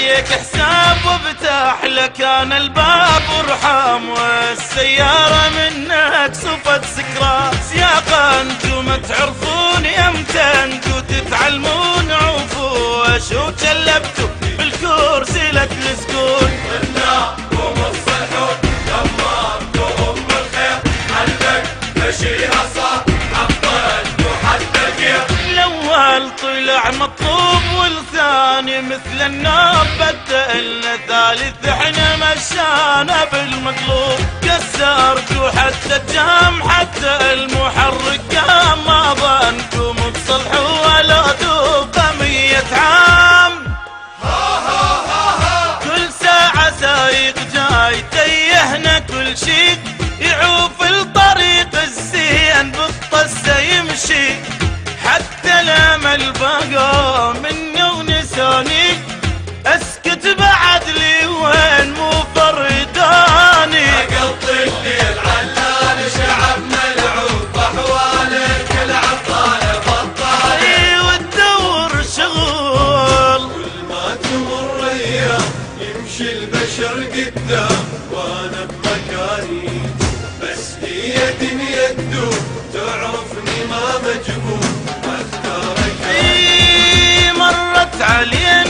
عليك حساب وفتح لك انا الباب ورحام، والسيارة منك صفت سكرات يا انتو ما تعرفون يمتى انتو تتعلمون عفوش، وجلبتوا بالكرسي لا تلزقون. مناكم الصلحون دمرتم الخير، عندك مشيها صار عطلتوا حتى الخير. الاول طلع مطلوب والثاني مثل النار بدلنا، ثالث احنا مشانا بالمطلوب، كسرتوا حتى الجام حتى المحرك قام، ما ظنكم تصلحوا ولا توفى 100 عام. كل ساعة سايق جاي تيهنا كل شي، يعوف الطريق الزين بالطسة يمشي، حتى الامل بقى مني ونساني، اسكت بعد لي وين مو فرداني. قضي الليل علان شعب ملعوب احوالك العطاله بطاله، والدور شغل كل ما تمر ايام يمشي البشر قدام وانا بمكاني، بس هي دنيا تدور تعرفني ما مجبور اختارك. مرت علينا